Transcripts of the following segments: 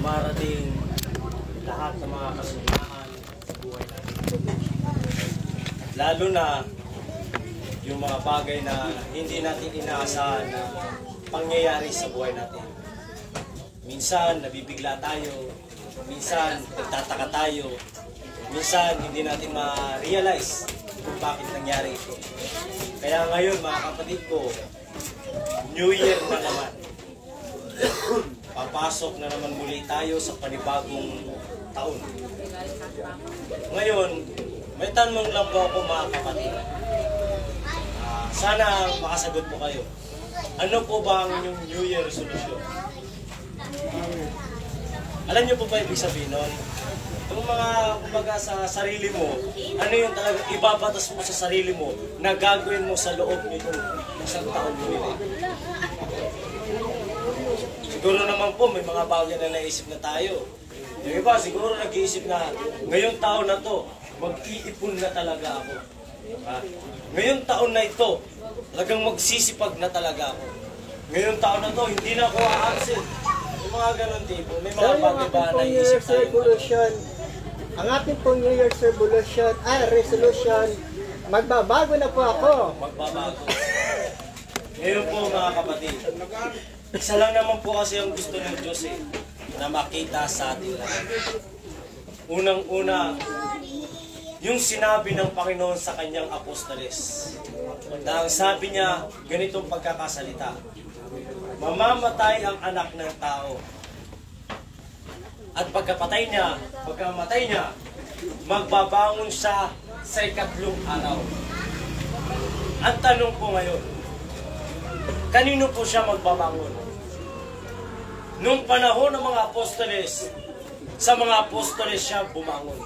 dumarating lahat ng mga kasaganaan sa buhay natin. Lalo na yung mga bagay na hindi natin inaasahan na pangyayari sa buhay natin. Minsan nabibigla tayo, minsan nagtataka tayo, minsan hindi natin ma-realize kung bakit nangyari ito. Kaya ngayon mga kapatid ko, New Year na naman. Papasok na naman muli tayo sa panibagong taon. Ngayon, may tanong lang po ako mga kapatid. Sana makasagot po kayo. Ano po ba ang inyong New Year resolution? Alam niyo po ba ibig sabihin nun? Yung mga kumbaga sa sarili mo, ano yung talaga ibabatas mo sa sarili mo na gagawin mo sa loob nitong isang taon mo. Siguro naman po may mga bagay na naisip na tayo. Yung iba siguro nag-iisip na ngayong taon na to, mag-iipon na talaga ako. Ngayong taon na ito, talagang magsisipag na talaga ako. Ngayong taon na to, hindi na ako a-absent. Yung mga ganun tipo, may mga bagay ba na naisip tayo? Ang ating pong New Year's resolution, magbabago na po ako. Magbabago. Ngayon po mga kapatid, isa lang naman po kasi ang gusto ng Diyos na makita sa atin lahat. Unang-una, yung sinabi ng Panginoon sa kanyang apostoles. Na ang sabi niya, ganitong pagkakasalita, mamamatay ang anak ng tao. At pagkamatay niya, magbabangon siya sa ikatlong araw. Ang tanong po ngayon, kanino po siya magbabangon? Nung panahon ng mga apostoles, sa mga apostoles siya bumangon.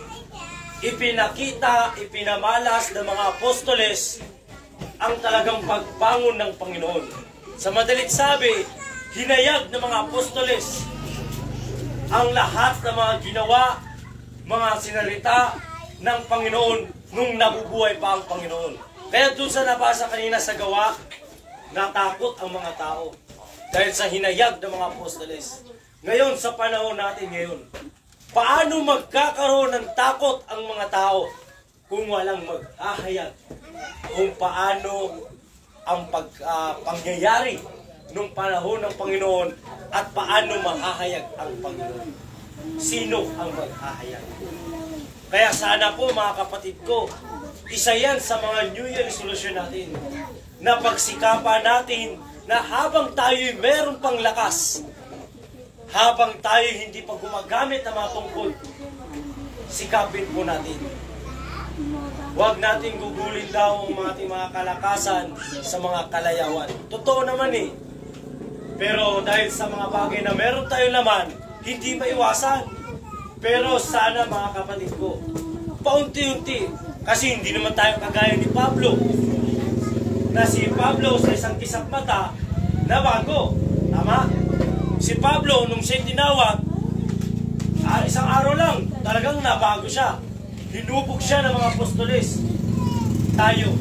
Ipinakita, ipinamalas ng mga apostoles ang talagang pagbangon ng Panginoon. Sa madalit sabi, hinayag ng mga apostoles ang lahat ng mga ginawa, mga sinalita ng Panginoon nung nabubuhay pa ang Panginoon. Kaya doon sa nabasa kanina sa gawa, natakot ang mga tao dahil sa hinayag ng mga apostoles. Ngayon, sa panahon natin ngayon, paano magkakaroon ng takot ang mga tao kung walang maghahayag? Kung paano ang pangyayari nung panahon ng Panginoon at paano mahahayag ang Panginoon? Sino ang maghahayag? Kaya sana po mga kapatid ko, isa yan sa mga New Year resolution natin na pagsikapan natin na habang tayo'y meron pang lakas, habang tayo hindi pa gumagamit ng mga tungkol, sikapin po natin. Huwag natin gugulin daw ang ating mga kalakasan sa mga kalayawan. Totoo naman Pero dahil sa mga bagay na meron tayo naman, hindi maiwasan. Pero sana mga kapatid ko, paunti-unti, kasi hindi naman tayo kagaya ni Pablo. Na si Pablo sa isang kisap mata, nabago. Tama? Si Pablo, nung siya'y tinawag, isang araw lang, talagang nabago siya. Hinubog siya ng mga apostoles. Tayo,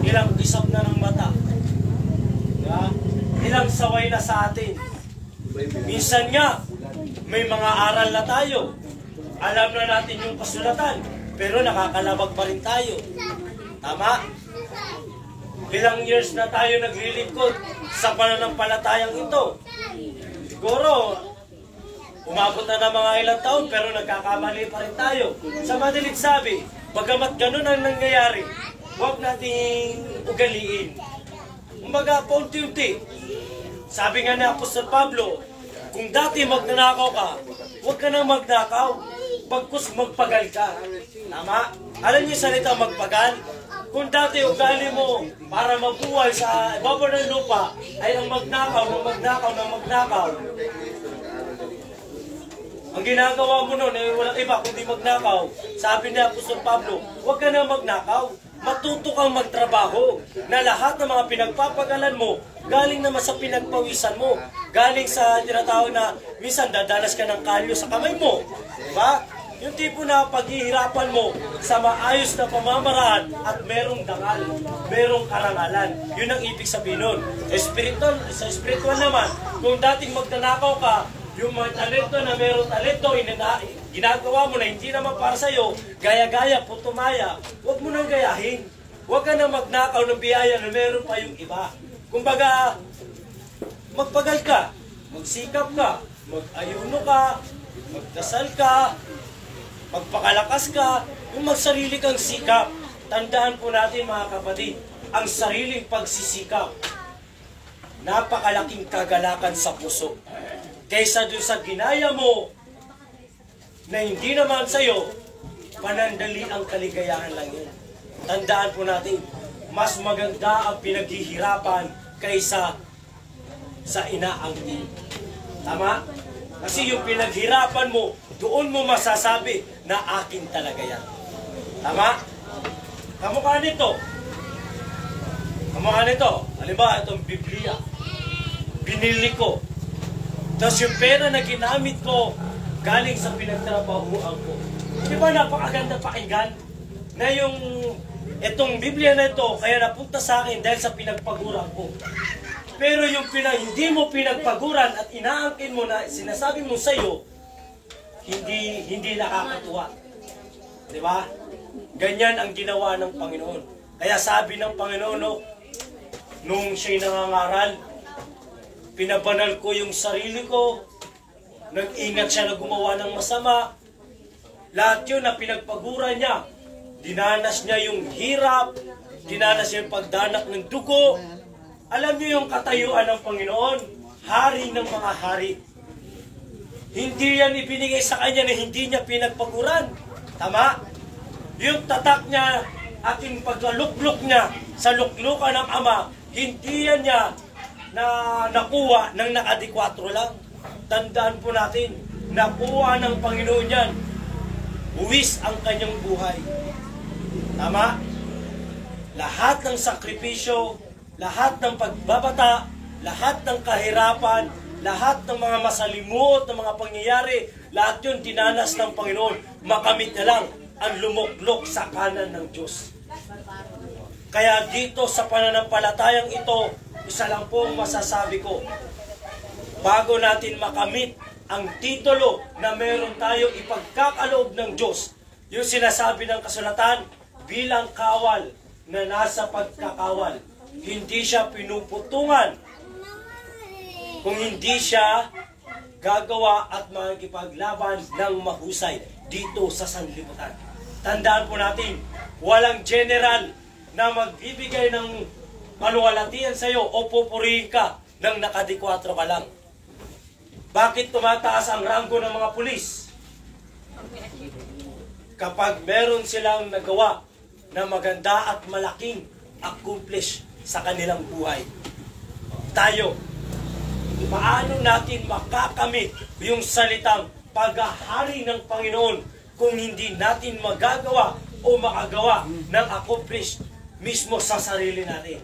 ilang kisap na ng mata. Diba? Ilang saway na sa atin. Minsan nga, may mga aral na tayo. Alam na natin yung kasulatan, pero nakakalabag pa rin tayo. Tama? Ilang years na tayo naglilingkod sa pananampalatayang ito. Siguro, umabot na ng mga ilang taon, pero nagkakamali pa rin tayo. Sa madalit sabi, bagamat ganun ang nangyayari, huwag nating ugaliin. Kumbaga, paunti-unti. Sabi nga ni Apostol Pablo, kung dati magnanakaw ka, huwag ka nang magnakaw. Pagkus magpagal ka. Tama? Alam niyo salita magpagal? Kung dati ugali mo para mabuhay sa ibabaw ng lupa ay ang magnakaw, ang ginagawa mo noon ay walang iba kundi magnakaw. Sabi ni Apostol Pablo, huwag ka na magnakaw. Matuto kang magtrabaho na lahat ng mga pinagpapagalan mo galing naman sa pinagpawisan mo. Galing sa tinatawag na minsan dadanas ka ng kalyo sa kamay mo. Diba? Yung tipo na paghihirapan mo sa maayos na pamamaraan at merong dangal, merong karangalan. Yun ang ibig sabihin nun. Sa spiritual naman, kung dating magnanakaw ka, Yung mga talento na meron talento, ginagawa mo na hindi naman para sa'yo, gaya-gaya, putumaya, huwag mo nang gayahin. Huwag ka na magnakaw ng biyaya na meron pa yung iba. Kumbaga, magpagal ka, magsikap ka, mag-ayuno ka, magdasal ka, magpakalakas ka, yung magsarili kang sikap. Tandaan po natin mga kapatid, ang sariling pagsisikap, napakalaking kagalakan sa puso. Kaysa dun sa ginaya mo, na hindi naman sa'yo, panandali ang kaligayahan lang yun. Tandaan po natin, mas maganda ang pinaghihirapan kaysa sa inaangkin. Tama? Kasi yung pinaghirapan mo, doon mo masasabi na akin talaga yan. Tama? Kamukha nito. Kamukha nito. Halimbawa, itong Biblia. Binili ko. Tapos yung pera na ginamit ko, galing sa pinagtrabahuan ko. Di ba napakaganda pakinggan? Na yung itong Biblia na ito, kaya napunta sa akin dahil sa pinagpaguran ko. Pero yung hindi mo pinagpaguran at inaangkin mo na sinasabi mo sa'yo, hindi nakakatuwa. Di ba? Ganyan ang ginawa ng Panginoon. Kaya sabi ng Panginoon, nung siya'y nangangaral, pinabanal ko yung sarili ko, nag-ingat siya na gumawa ng masama, lahat yun na pinagpaguran niya. Dinanas niya yung hirap, dinanas niya yung pagdanak ng dugo. Alam niyo yung katayuan ng Panginoon, hari ng mga hari. Hindi yan ibinigay sa kanya na hindi niya pinagpaguran. Tama? Yung tatak niya at yung paglaluklok niya sa luklukan ng Ama, hindi yan niya na nakuha ng naka-24 lang. Tandaan po natin, nakuha ng Panginoon yan. Buwis ang kanyang buhay. Tama? Lahat ng sakripisyo, lahat ng pagbabata, lahat ng kahirapan, lahat ng mga masalimuot, ng mga pangyayari, lahat yun dinanas ng Panginoon. Makamit na lang ang lumuklok sa kanan ng Diyos. Kaya dito sa pananampalatayang ito, isa lang po ang masasabi ko. Bago natin makamit ang titulo na meron tayong ipagkakaloob ng Diyos, yung sinasabi ng kasulatan, bilang kawal na nasa pagkakawal. Hindi siya pinuputungan kung hindi siya gagawa at makikipaglaban ng mahusay dito sa sanlibutan. Tandaan po natin, walang general na magbibigay ng maluwalhatian sa iyo o pupurihin ka ng naka-24 ka lang. Bakit tumataas ang ranggo ng mga pulis? Kapag meron silang nagawa na maganda at malaking accomplish sa kanilang buhay. Tayo, paano natin makakamit yung salitang paghahari ng Panginoon kung hindi natin magagawa o makagawa ng accomplish mismo sa sarili natin?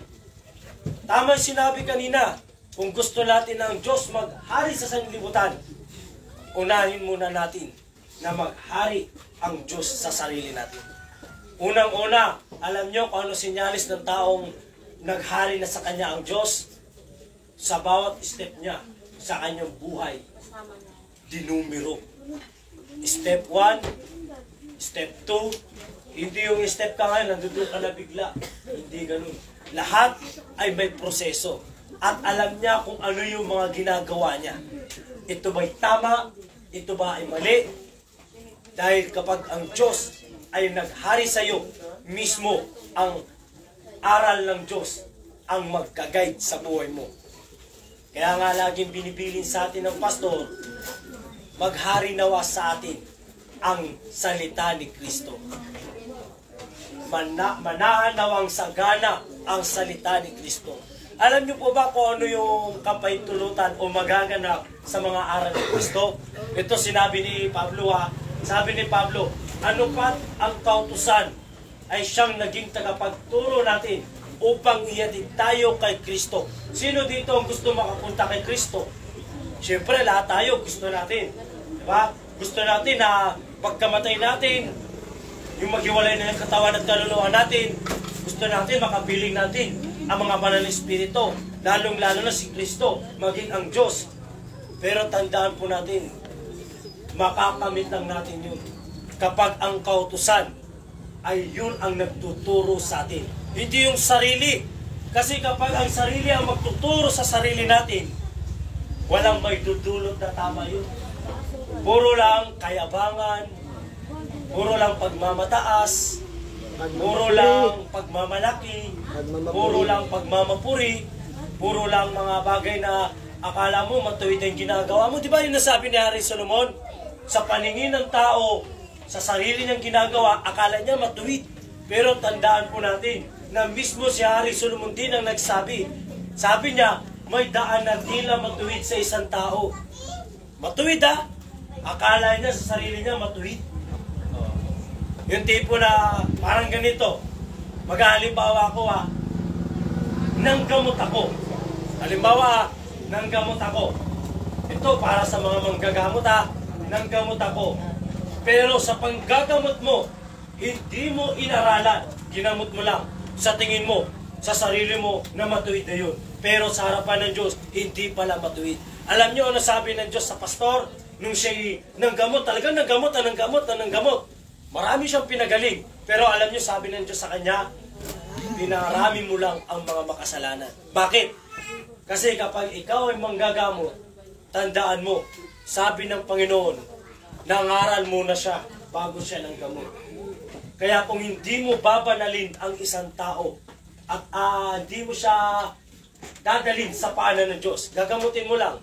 Tama sinabi kanina, kung gusto natin ng Diyos maghari sa sanlibutan, unahin muna natin na maghari ang Diyos sa sarili natin. Unang-una, alam nyo kung ano sinyalis ng taong naghari na sa kanya ang Diyos? Sa bawat step niya, sa kanyang buhay, dinumero. Step 1, step 2, hindi yung step ka ngayon, nandun ka na bigla. Hindi ganun. Lahat ay may proseso. At alam niya kung ano yung mga ginagawa niya. Ito ba'y tama? Ito ba ay mali? Dahil kapag ang Diyos ay naghari sa iyo, mismo ang aral ng Diyos ang magka-guide sa buhay mo. Kaya nga laging binibilin sa atin ng pastor, maghari nawa sa atin ang salita ni Kristo. Manahan nawang sagana ang salita ni Kristo. Alam niyo po ba kung ano yung kapahintulutan o magaganap sa mga aral ni Kristo? Ito sinabi ni Pablo ha. Sabi ni Pablo, ano pat ang kautusan ay siyang naging tagapagturo natin upang ihatid tayo kay Kristo. Sino dito ang gusto makapunta kay Kristo? Siyempre, lahat tayo gusto natin. Diba? Gusto natin na pagkamatay natin, yung maghiwalay na yung katawan at kaluluwa natin, gusto natin makapiling natin ang mga banal na espiritu, lalong-lalo na si Kristo, maging ang Diyos. Pero tandaan po natin, makakamit lang natin yun kapag ang kautusan ay yun ang nagtuturo sa atin. Hindi yung sarili. Kasi kapag ang sarili ang magtuturo sa sarili natin, walang may dudulot na tama yun. Puro lang kayabangan, puro lang pagmamataas, puro lang pagmamalaki, puro lang pagmamapuri, puro lang mga bagay na akala mo matuwid ang ginagawa mo. Di ba yung nasabi ni Hari Solomon? Sa paningin ng tao, sa sarili niyang ginagawa, akala niya matuwid. Pero tandaan po natin na mismo si Hari Solomon din ang nagsabi. Sabi niya, may daan na tila matuwid sa isang tao. Matuwid ha? Akala niya sa sarili niya matuwid. Yung tipo na parang ganito. Mag-halimbawa ako ha. Nanggamot ako. Halimbawa, nanggamot ako. Ito para sa mga manggagamot ha. Nanggamot ako. Pero sa panggagamot mo, hindi mo inaralan. Ginamot mo lang. Sa tingin mo, sa sarili mo na matuwid na yun. Pero sa harapan ng Diyos, hindi pala matuwid. Alam niyo ano sabi ng Diyos sa pastor? Nung siya'y nanggamot, talagang nanggamot. Marami siyang pinagaling. Pero alam niyo, sabi ng Diyos sa kanya, pinarami mo lang ang mga makasalanan. Bakit? Kasi kapag ikaw ay manggagamot, tandaan mo, sabi ng Panginoon, nangaral muna siya bago siya nanggamot. Kaya kung hindi mo babanalin ang isang tao at hindi mo siya dadalhin sa paanan ng Diyos, gagamutin mo lang,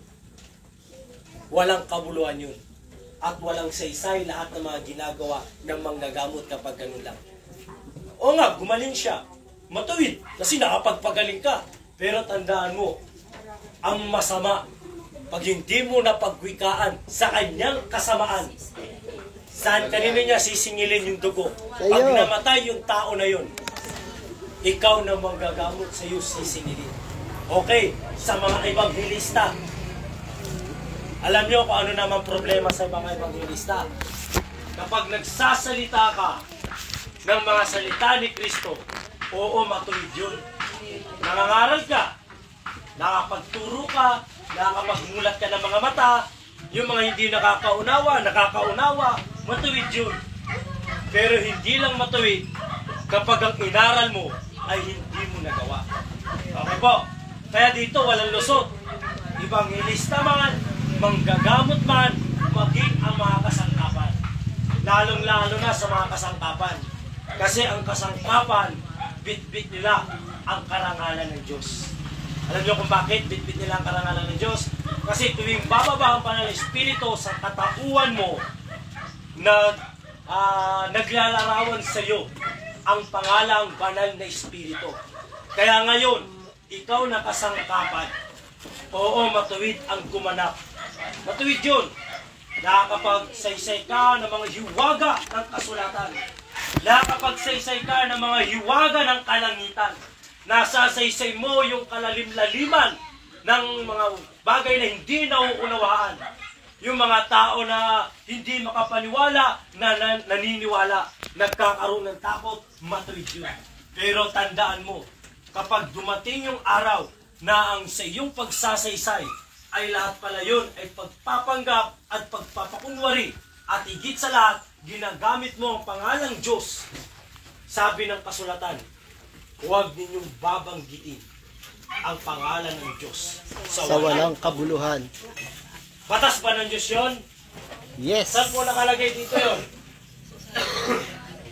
walang kabuluhan yun. At walang saysay lahat ng mga ginagawa ng manggagamot kapag ganun lang. O nga, gumaling siya. Matuwid, kasi nakapagpagaling ka. Pero tandaan mo, ang masama, pag hindi mo napagwikaan sa kanyang kasamaan, saan kanino niya sisingilin yung dugo? Pag namatay yung tao na yun, ikaw na manggagamot sa iyo sisingilin. Okay, sa mga ebanghelista, alam niyo kung ano naman problema sa mga ebanghelista. Kapag nagsasalita ka ng mga salita ni Kristo, oo, matuwid yun. Nangangaral ka, nakapagturo ka, nakapagmulat ka ng mga mata, yung mga hindi nakakaunawa, matuwid yun. Pero hindi lang matuwid kapag ang inaral mo ay hindi mo nagawa. Okay po? Kaya dito walang lusot. Ebanghelista man, manggagamot man, maging ang mga kasangkapan. Lalong-lalo na sa mga kasangkapan. Kasi ang kasangkapan, bit-bit nila ang karangalan ng Diyos. Alam niyo kung bakit bit-bit nila ang karangalan ng Diyos? Kasi tuwing bababa ang banal na Espiritu sa katauhan mo, naglalarawan sa iyo ang pangalang banal na Espiritu. Kaya ngayon, ikaw na kasangkapan, oo, matuwid ang gumanap. Matuwid yun. Nakakapagsaysay ka ng mga hiwaga ng kasulatan. Nakakapagsaysay ka ng mga hiwaga ng kalangitan. Nasasaysay mo yung kalalim-laliman ng mga bagay na hindi nauunawaan. Yung mga tao na hindi makapaniwala, na naniniwala, nagkakaroon ng takot, matuwid yun. Pero tandaan mo, kapag dumating yung araw na ang sa iyong pagsasaysay ay lahat pala yun ay pagpapanggap at pagpapakunwari at higit sa lahat, ginagamit mo ang pangalang Diyos. Sabi ng kasulatan, huwag ninyong babanggitin ang pangalan ng Diyos sa walang kabuluhan. Batas ba ng Diyos yun? Yes. Saan po nakalagay dito yun?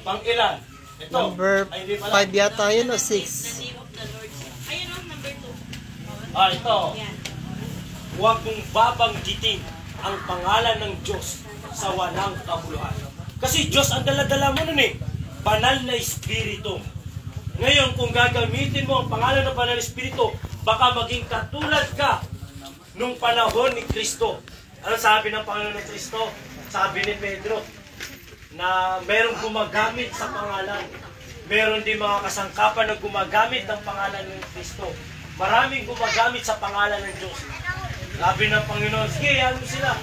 Pang ilan? Ito. Number 5 yata yun o 6? Ayun o, number 2. Ito. Huwag mong babanggitin ang pangalan ng Diyos sa walang kabuluhan. Kasi Diyos ang dala-dala mo nun eh. Banal na Espiritu. Ngayon, kung gagamitin mo ang pangalan ng Banal na Espiritu, baka maging katulad ka nung panahon ni Kristo. Ano sabi ng Panginoon ng Kristo? Sabi ni Pedro, na merong gumagamit sa pangalan. Meron din mga kasangkapan na gumagamit ng pangalan ng Kristo. Maraming gumagamit sa pangalan ng Diyos. Sabi ng Panginoon, sige, yan mo sila.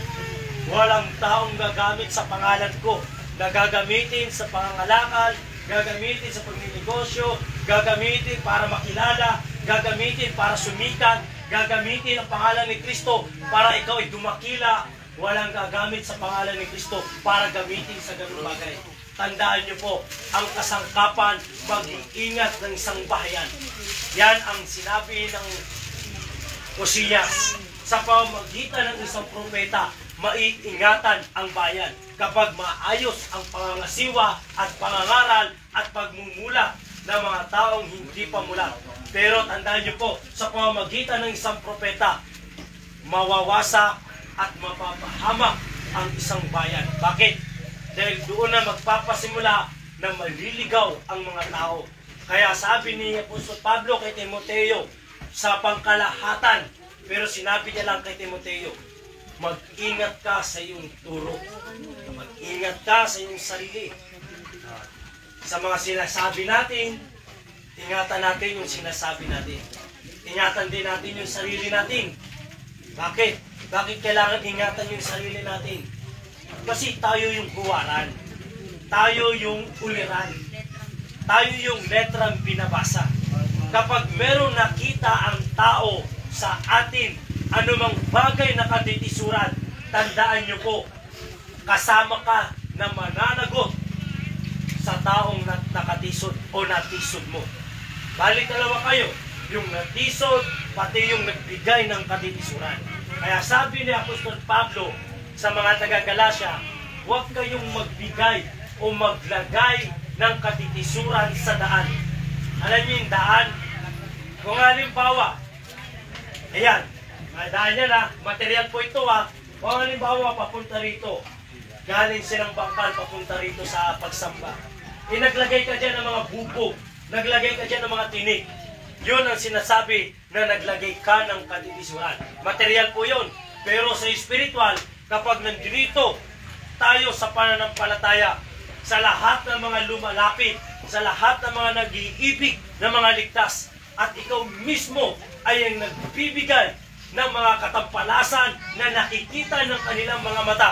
Walang taong gagamit sa pangalan ko na gagamitin sa pangangalakal, gagamitin sa pagninegosyo, gagamitin para makilala, gagamitin para sumikat, gagamitin ang pangalan ni Kristo para ikaw ay dumakila, walang gagamit sa pangalan ni Kristo para gamitin sa ganung bagay. Tandaan niyo po, ang kasangkapan, mag-iingat ng isang bahayan. Yan ang sinabi ng Osias. Sa pamamagitan ng isang propeta, maiingatan ang bayan kapag maayos ang pangangasiwa at pangangaral at pagmumula ng mga taong hindi pamulat. Pero tandaan niyo po, sa pamamagitan ng isang propeta, mawawasak at mapapahamak ang isang bayan. Bakit? Dahil doon na magpapasimula na maliligaw ang mga tao. Kaya sabi ni Apostol Pablo kay Timoteo, sa pangkalahatan, pero sinabi niya lang kay Timoteo, mag-ingat ka sa iyong turo. Mag-ingat ka sa iyong sarili. Sa mga sinasabi natin, ingatan natin yung sinasabi natin. Ingatan din natin yung sarili natin. Bakit? Bakit kailangan ingatan yung sarili natin? Kasi tayo yung huwaran. Tayo yung uliran. Tayo yung letrang binabasa. Kapag meron nakita ang tao sa atin, anumang bagay na katitisuran, tandaan nyo po, kasama ka na mananagot sa taong nakatisod o natisod mo. Balik dalawa kayo, yung natisod, pati yung nagbigay ng katitisuran. Kaya sabi ni Apostol Pablo sa mga taga-Galasya, huwag kayong magbigay o maglagay ng katitisuran sa daan. Alam niyo yung daan? Kung halimbawa, ayan, daan yan ha, material po ito ha, kung halimbawa papunta rito, galing silang bangkal papunta rito sa pagsamba. Naglagay ka dyan ng mga bubog, naglagay ka dyan ng mga tinik. Yun ang sinasabi na naglagay ka ng katitisuran. Material po yun. Pero sa spiritual, kapag nandito tayo sa pananampalataya, sa lahat ng mga lumalapit, sa lahat ng mga nag-iibig ng mga ligtas, at ikaw mismo ay ang nagbibigay ng mga katampalasan na nakikita ng kanilang mga mata.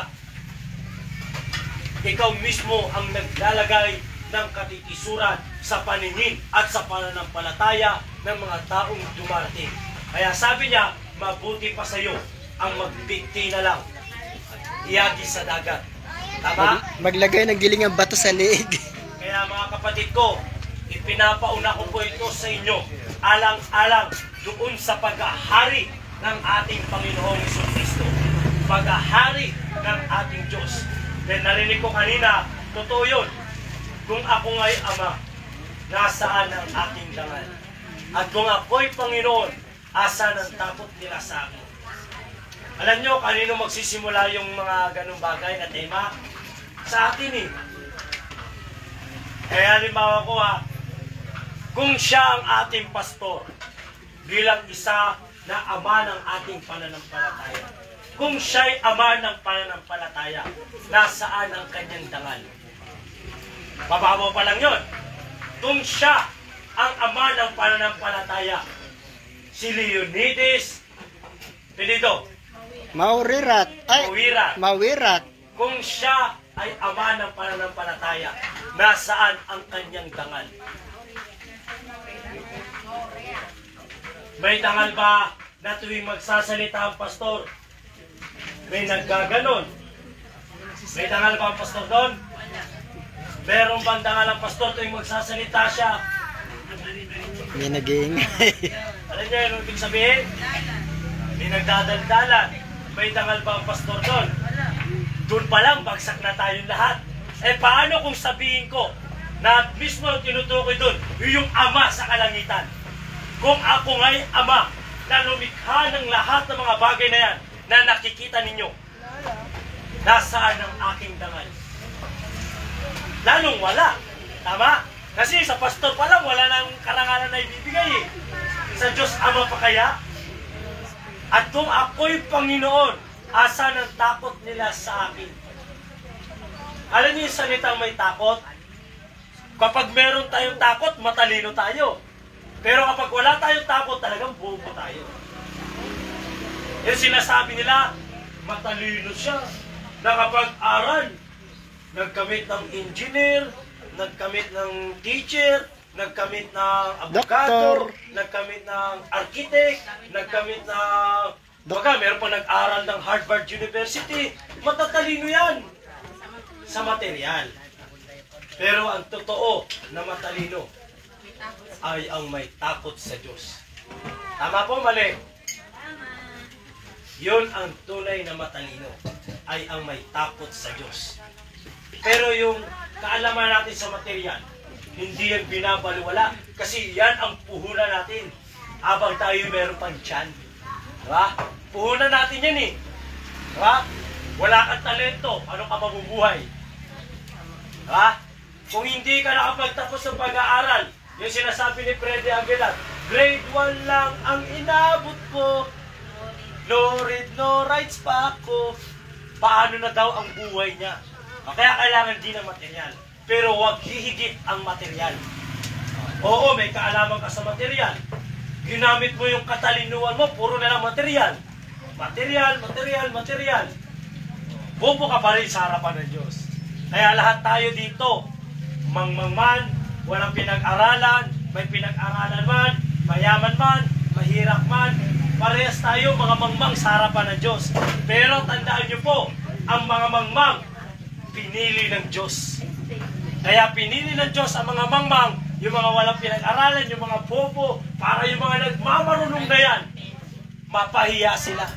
Ikaw mismo ang naglalagay ng katitisuran sa paningin at sa pananampalataya ng mga taong dumarating. Kaya sabi niya, mabuti pa sa iyo ang magbigti na lang, iagi sa dagat. Tama? Maglagay ng gilingang bato sa leeg. Kaya mga kapatid ko, ipinapauna ko po ito sa inyo, alang-alang doon sa paghahari ng ating Panginoong Jesucristo. Paghahari ng ating Diyos. Then narinig ko kanina, totoo yun. Kung ako nga'y Ama, nasaan ang aking dangal? At kung ako'y Panginoon, asan ang takot nila sa akin? Alam nyo, kanino magsisimula yung mga ganung bagay na tema? Sa atin eh. Kaya halimbawa ko ha, kung siya ang ating pastor, bilang isa na ama ng ating pananampalataya, kung siya'y ama ng pananampalataya, nasaan ang kanyang dangal? Mababaw pa lang yun. Kung siya ang ama ng pananampalataya, si Leonidas, pinito, Mawirat. Ay, Mawirat. Kung siya ay ama ng pananampalataya, nasaan ang kanyang dangal? May dangal ba na tuwing magsasalita ang pastor, may naggaganon? May dangal ba ang pastor doon? Meron bang dangal ang pastor tuwing magsasalita siya? May nag-iingay. Alam niyo yung ibig sabihin? May nagdadaldalan. May dangal ba ang pastor doon? Doon pa lang, bagsak na tayong lahat. Eh paano kung sabihin ko na mismo ang tinutukoy doon, yung ama sa kalangitan? Kung ako nga'y ama na lumikha ng lahat ng mga bagay na yan na nakikita ninyo, nasaan ang aking dangal? Lalong wala. Tama? Kasi sa pastor pa lang, wala nang karangalan na ibibigay eh. Sa Diyos Ama pa kaya? At kung ako'y Panginoon, asan ang takot nila sa akin? Alam niyo yung salitang may takot? Kapag meron tayong takot, matalino tayo. Pero kapag wala tayong takot, talagang bobo tayo. Yung sinasabi nila, matalino siya. Nakapag-aral, nagkamit ng engineer, nagkamit ng teacher, nagkamit ng abogado, Doktor. nagkamit ng architect, nagkamit ng... Baka meron pa nag-aral ng Harvard University. Matatalino yan sa material. Pero ang totoo na matalino ay ang may takot sa Diyos. Tama po, mali? Yun ang tunay na matalino, ay ang may takot sa Diyos. Pero yung kaalaman natin sa material, hindi yan binabaliwala. Kasi yan ang puhunan natin habang tayo meron pang tiyan. Diba? Puhunan natin yan eh. Diba? Wala kang talento, ano ka mabubuhay? Diba? Kung hindi ka nakapagtapos ng pag-aaral, yung sinasabi ni Freddy Aguilar, grade 1 lang ang inabot ko. No read, no writes pa ako. Paano na daw ang buhay niya? Kaya kailangan din ng material. Pero huwag hihigit ang material. Oo, may kaalaman ka sa material. Ginamit mo yung katalinuhan mo, puro na lang material. Material, material, material. Bobo ka pa rin sa harapan ng Diyos. Kaya lahat tayo dito, mangmangman, walang pinag-aralan, may pinag-aralan man, mayaman man, mahirap man, parehas tayo mga mangmang sa harapan ng Diyos. Pero tandaan nyo po, ang mga mangmang, pinili ng Diyos. Kaya pinili ng Diyos ang mga mangmang, yung mga walang pinag-aralan, yung mga bobo, para yung mga nagmamarunong na yan, mapahiya sila.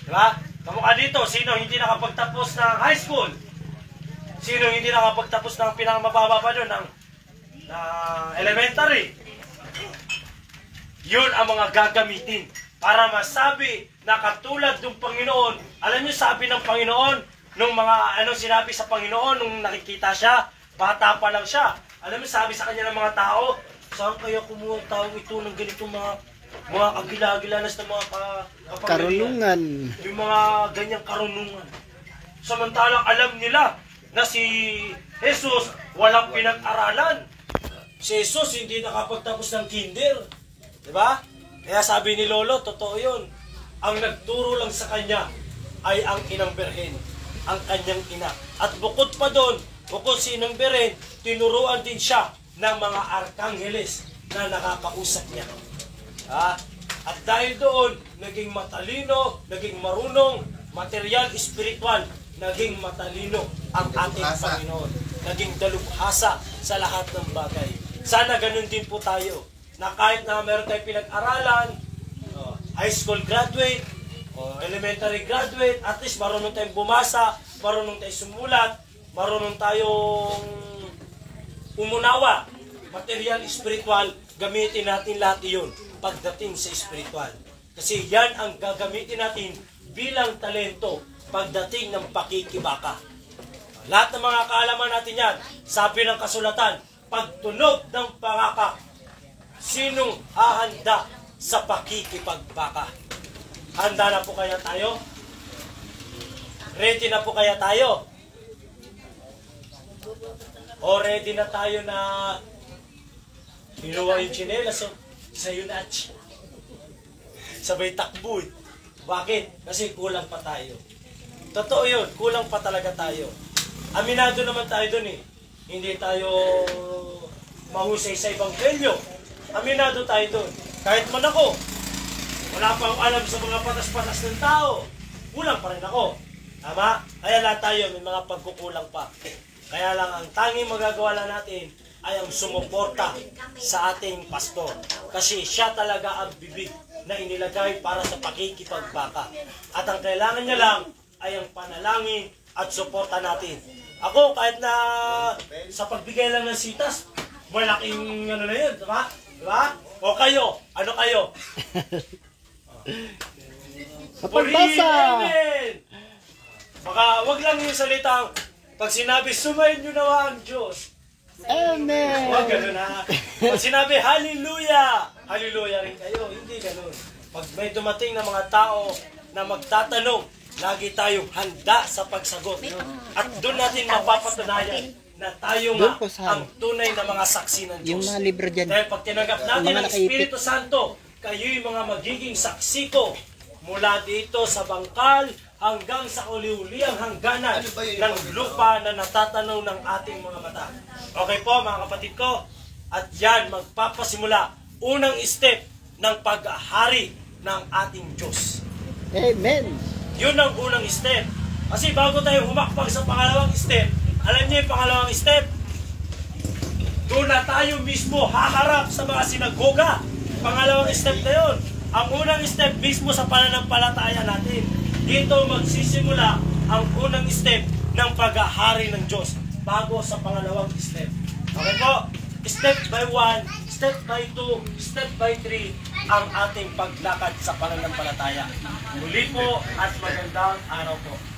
Diba? Kamukha dito, sino hindi nakapagtapos ng high school? Sino hindi nakapagtapos ng pinakamababa pa doon, ng elementary? Yun ang mga gagamitin para masabi na katulad ng Panginoon. Alam niyo, sabi ng Panginoon, nung mga sinabi sa Panginoon, nung nakikita siya, bata pa lang siya. Alam niyo, sabi sa kanya ng mga tao, saan kaya kumuha ang taong ito ng ganitong mga kagila-gilanas na mga Karunungan. yung mga ganyang karunungan. Samantalang alam nila na si Jesus walang pinag-aralan. Si Jesus hindi nakapagtapos ng kinder. Diba? Kaya sabi ni Lolo, totoo yun. Ang nagturo lang sa kanya ay ang inang Birhen, ang kanyang ina. At bukod pa doon, bukod si inang Birhen, tinuruan din siya ng mga arkangheles na nakakausap niya. At dahil doon, naging matalino, naging marunong, material, spiritual, naging matalino ang ating Panginoon. Naging dalubhasa sa lahat ng bagay. Sana ganun din po tayo, na kahit na meron tayong pinag-aralan, high school graduate, elementary graduate, at least marunong tayong bumasa, marunong tayong sumulat, marunong tayong umunawa, material, spiritual, gamitin natin lahat iyon pagdating sa spiritual. Kasi yan ang gagamitin natin bilang talento pagdating ng pakikibaka. Lahat ng mga kaalaman natin yan, sabi ng kasulatan, pagtunog ng pangaka, sinong hahanda sa pakikipagbaka? Handa na po kaya tayo? Ready na po kaya tayo? O ready na tayo na hinuwa yung tsinelas sa yunach? Sabay takbo. Bakit? Kasi kulang pa tayo. Totoo yun, kulang pa talaga tayo. Aminado naman tayo dun eh. Hindi tayo mahusay sa ebanghelyo. Aminado tayo dun. Kahit man ako, wala pang alam sa mga patas-patas ng tao, kulang pa rin ako. Tama? Kaya lahat tayo may mga pagkukulang pa. Kaya lang ang tanging magagawa lang natin ay ang sumuporta sa ating pastor. Kasi siya talaga ang bibig na inilagay para sa pakikipagbaka. At ang kailangan niya lang ay ang panalangin at suporta natin. Ako, kahit na sa pagbigay lang ng sitas, malaking na yun, diba? Diba? O kayo, ano kayo? Kapagbasa! Amen! Baka wag lang yung salitang, pag sinabi, sumayin nyo nawa ang Diyos. Amen! Huwag gano'n ha. Pag sinabi, hallelujah! Hallelujah rin kayo. Hindi gano'n. Pag may dumating na mga tao na magtatanong, lagi tayong handa sa pagsagot. At doon natin mapapatunayan na tayo nga ang tunay na mga saksi ng Diyos. Yung mga libro dyan. Dahil pag tinanggap natin ang Espiritu Santo, kayo'y mga magiging saksi ko mula dito sa bangkal hanggang sa uli-uliang hangganan ng lupa na natatanaw ng ating mga mata. Okay po mga kapatid ko, At yan, magpapasimula, unang step ng paghahari ng ating Diyos. Amen. Yun ang unang step. Kasi bago tayo humakbang sa pangalawang step, alam niyo yung pangalawang step? Doon na tayo mismo haharap sa mga sinagoga. Pangalawang step na yun. Ang unang step mismo sa pananampalataya natin. Dito magsisimula ang unang step ng paghahari ng Diyos bago sa pangalawang step. Okay po? Step by 1, step by 2, step by 3 ang ating paglakad sa pananampalataya. Muli po at magandang araw po.